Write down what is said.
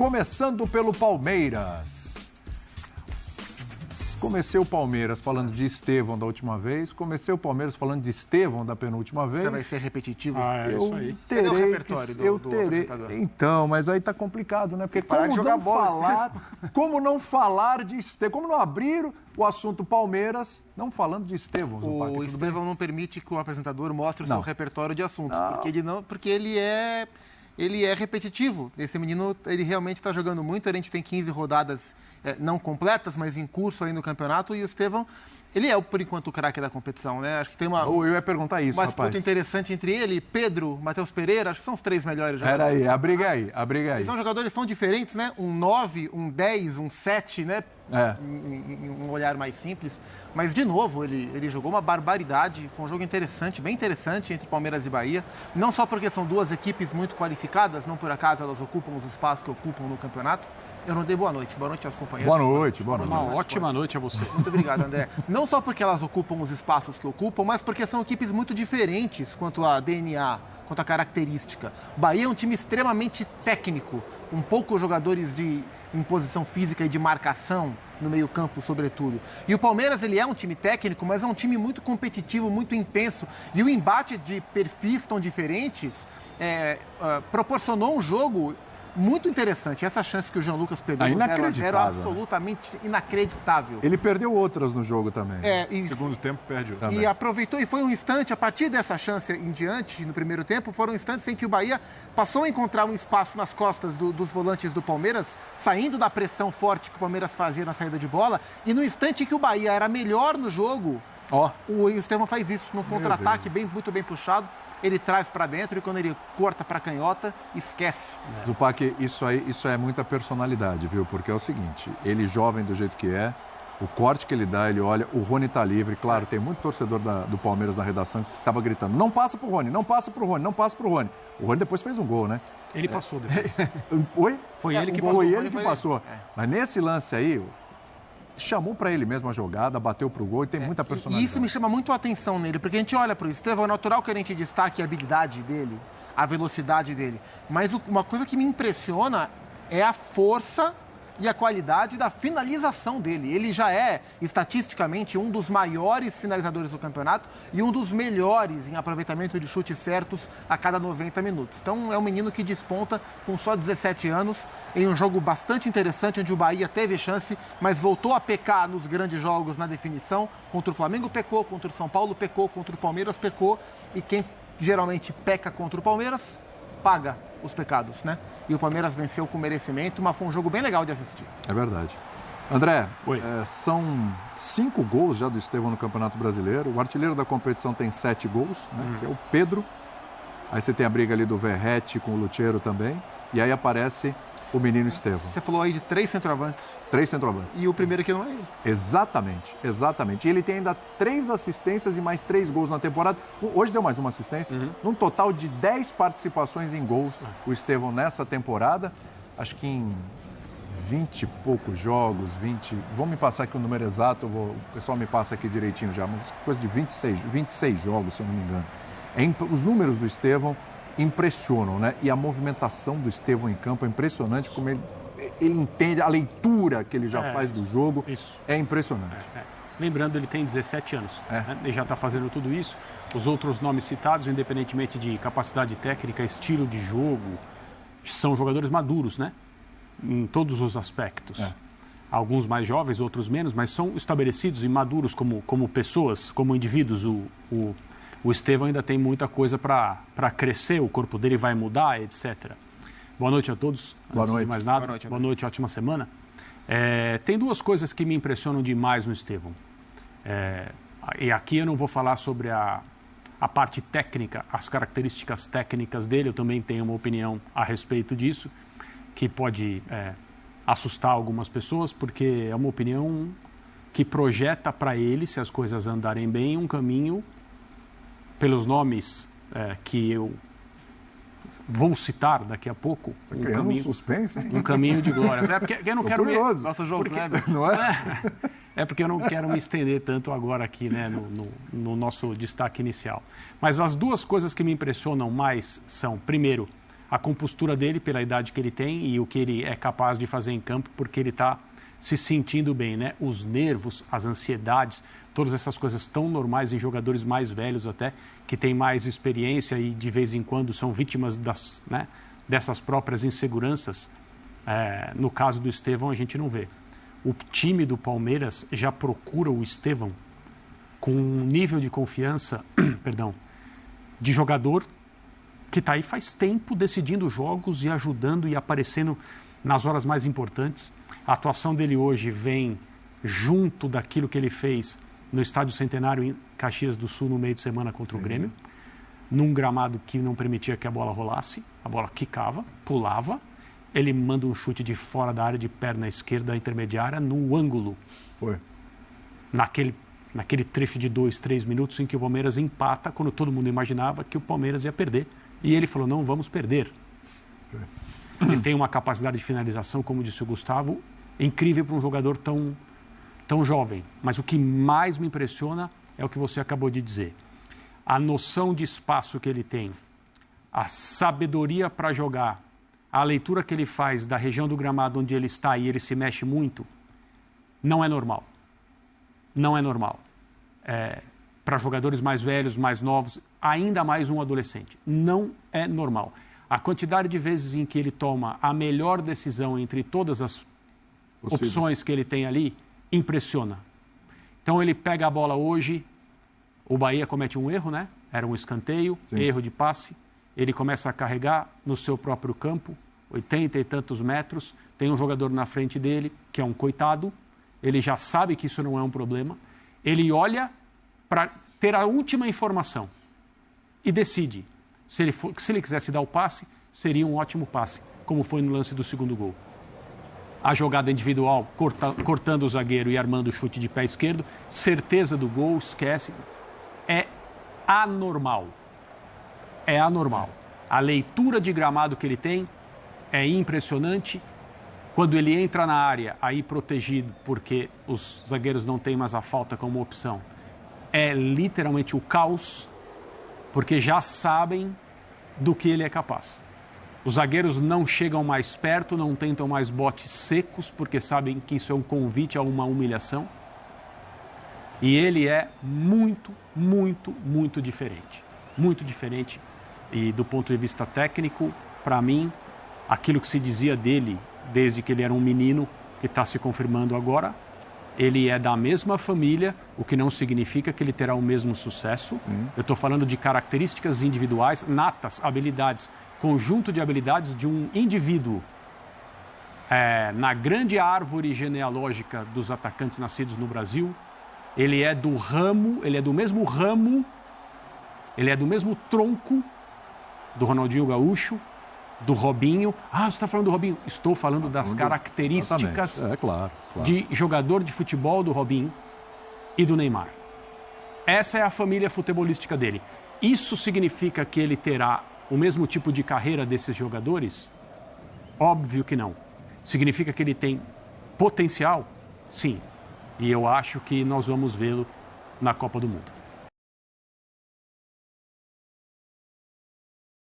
começando pelo Palmeiras. Comecei o Palmeiras falando de Estevão da última vez, comecei o Palmeiras falando de Estevão da penúltima vez. Você vai ser repetitivo? É isso aí. Cadê o repertório do apresentador? Então, mas aí tá complicado, né? Porque como não falar de Estevão? Como não abrir o assunto Palmeiras não falando de Estevão? O Estevão não permite que o apresentador mostre o seu repertório de assuntos, porque ele é repetitivo. Esse menino, ele realmente está jogando muito. A gente tem 15 rodadas não completas, mas em curso aí no campeonato. E o Estevão, ele é, por enquanto, o craque da competição, né? Acho que tem eu ia perguntar isso, uma disputa interessante entre ele, Pedro, Matheus Pereira. Acho que são os 3 melhores jogadores. Peraí, a briga aí. Eles são jogadores tão diferentes, né? Um 9, um 10, um 7, né? Em um olhar mais simples. Mas, de novo, ele jogou uma barbaridade. Foi um jogo interessante, bem interessante, entre Palmeiras e Bahia. Não só porque são duas equipes muito qualificadas, não por acaso elas ocupam os espaços que ocupam no campeonato. Eu não dei boa noite. Boa noite aos companheiros. Boa noite. Uma ótima noite a você. Muito obrigado, André. Não só porque elas ocupam os espaços que ocupam, mas porque são equipes muito diferentes quanto a DNA, quanto a característica. O Bahia é um time extremamente técnico, com poucos jogadores em posição física e de marcação no meio-campo, sobretudo. E o Palmeiras, ele é um time técnico, mas é um time muito competitivo, muito intenso. E o embate de perfis tão diferentes proporcionou um jogo muito interessante. Essa chance que o Jean Lucas perdeu no 0-0 absolutamente inacreditável. Ele perdeu outras no jogo também. Segundo tempo, perde outra. E aproveitou, e foi um instante, a partir dessa chance em diante, no primeiro tempo, foram instantes em que o Bahia passou a encontrar um espaço nas costas dos volantes do Palmeiras, saindo da pressão forte que o Palmeiras fazia na saída de bola, e no instante em que o Bahia era melhor no jogo, o Estevão faz isso, num contra-ataque muito bem puxado. Ele traz para dentro e quando ele corta para a canhota, esquece. Zupac, isso é muita personalidade, viu? Porque é o seguinte, ele jovem do jeito que é, o corte que ele dá, ele olha, o Rony tá livre. Claro, tem muito torcedor do Palmeiras na redação que estava gritando, não passa pro Rony, não passa pro Rony, não passa pro Rony. O Rony depois fez um gol, né? Ele passou depois. Oi? Foi ele que passou. Foi ele que passou. Mas nesse lance aí, chamou para ele mesmo a jogada, bateu pro gol e tem muita personalidade. E isso me chama muito a atenção nele, porque a gente olha pro Estevão, é natural que a gente destaque a habilidade dele, a velocidade dele. Mas uma coisa que me impressiona é a força e a qualidade da finalização dele. Ele já é, estatisticamente, um dos maiores finalizadores do campeonato e um dos melhores em aproveitamento de chutes certos a cada 90 minutos. Então, é um menino que desponta com só 17 anos em um jogo bastante interessante, onde o Bahia teve chance, mas voltou a pecar nos grandes jogos na definição. Contra o Flamengo pecou, contra o São Paulo pecou, contra o Palmeiras pecou. E quem geralmente peca contra o Palmeiras, paga os pecados, né? E o Palmeiras venceu com merecimento, mas foi um jogo bem legal de assistir. É verdade. André, são 5 gols já do Estevão no Campeonato Brasileiro. O artilheiro da competição tem 7 gols, né? Que é o Pedro. Aí você tem a briga ali do Verratti com o Lucheiro também. E aí aparece o menino Estevão. Você falou aí de 3 centroavantes. 3 centroavantes. E o primeiro aqui não é ele. Exatamente. E ele tem ainda 3 assistências e mais 3 gols na temporada. Hoje deu mais uma assistência. Num total de 10 participações em gols, o Estevão nessa temporada. Acho que em 20 e poucos jogos, 20... Vamos me passar aqui o número exato, o pessoal me passa aqui direitinho já, mas coisa de 26 jogos, se eu não me engano. Os números do Estevão impressionam, né? E a movimentação do Estevão em campo é impressionante, como ele entende, a leitura que ele já faz do jogo é impressionante. Lembrando, ele tem 17 anos, né? Ele já está fazendo tudo isso. Os outros nomes citados, independentemente de capacidade técnica, estilo de jogo, são jogadores maduros, né? Em todos os aspectos. Alguns mais jovens, outros menos, mas são estabelecidos e maduros como pessoas, como indivíduos. O Estevão ainda tem muita coisa para crescer, o corpo dele vai mudar, etc. Boa noite a todos. Boa noite. Antes de mais nada, boa noite, ótima semana. Tem 2 coisas que me impressionam demais no Estevão. E aqui eu não vou falar sobre a parte técnica, as características técnicas dele, eu também tenho uma opinião a respeito disso, que pode assustar algumas pessoas, porque é uma opinião que projeta para ele, se as coisas andarem bem, um caminho, pelos nomes que eu vou citar daqui a pouco, um caminho de glórias. Porque eu não quero curioso. Nossa, João Kleber. Não é? É porque eu não quero me estender tanto agora aqui, né, no nosso destaque inicial. Mas as 2 coisas que me impressionam mais são, primeiro, a compostura dele pela idade que ele tem e o que ele é capaz de fazer em campo, porque ele está se sentindo bem, né? Os nervos, as ansiedades, todas essas coisas tão normais em jogadores mais velhos até, que têm mais experiência e de vez em quando são vítimas dessas próprias inseguranças. No caso do Estevão, a gente não vê. O time do Palmeiras já procura o Estevão com um nível de confiança, de jogador que está aí faz tempo decidindo jogos e ajudando e aparecendo nas horas mais importantes. A atuação dele hoje vem junto daquilo que ele fez no Estádio Centenário em Caxias do Sul no meio de semana contra o Grêmio, num gramado que não permitia que a bola rolasse, a bola quicava, pulava, ele manda um chute de fora da área de perna esquerda intermediária no ângulo. Naquele trecho de 2, 3 minutos em que o Palmeiras empata, quando todo mundo imaginava que o Palmeiras ia perder. E ele falou, não vamos perder. Ele tem uma capacidade de finalização, como disse o Gustavo, incrível para um jogador tão jovem. Mas o que mais me impressiona é o que você acabou de dizer. A noção de espaço que ele tem, a sabedoria para jogar, a leitura que ele faz da região do gramado onde ele está e ele se mexe muito, não é normal. Não é normal. Para jogadores mais velhos, mais novos, ainda mais um adolescente. Não é normal. A quantidade de vezes em que ele toma a melhor decisão entre todas as opções que ele tem ali, impressiona. Então ele pega a bola hoje, o Bahia comete um erro, né? Era um escanteio, erro de passe. Ele começa a carregar no seu próprio campo, 80 e tantos metros, tem um jogador na frente dele, que é um coitado, ele já sabe que isso não é um problema, ele olha para ter a última informação e decide. Se ele quisesse dar o passe, seria um ótimo passe, como foi no lance do segundo gol. A jogada individual, cortando o zagueiro e armando o chute de pé esquerdo, certeza do gol, esquece. É anormal. É anormal. A leitura de gramado que ele tem é impressionante. Quando ele entra na área, aí protegido, porque os zagueiros não têm mais a falta como opção, é literalmente o caos, porque já sabem do que ele é capaz. Os zagueiros não chegam mais perto, não tentam mais botes secos, porque sabem que isso é um convite a uma humilhação. E ele é muito, muito, muito diferente. Muito diferente. E do ponto de vista técnico, para mim, aquilo que se dizia dele desde que ele era um menino, que está se confirmando agora, ele é da mesma família, o que não significa que ele terá o mesmo sucesso. Eu estou falando de características individuais, natas, habilidades, conjunto de habilidades de um indivíduo. Na grande árvore genealógica dos atacantes nascidos no Brasil, ele é do mesmo ramo, ele é do mesmo tronco do Ronaldinho Gaúcho, do Robinho. Você está falando do Robinho? Estou falando das características claro. de jogador de futebol do Robinho e do Neymar. Essa é a família futebolística dele. Isso significa que ele terá o mesmo tipo de carreira desses jogadores? Óbvio que não. Significa que ele tem potencial? Sim. E eu acho que nós vamos vê-lo na Copa do Mundo.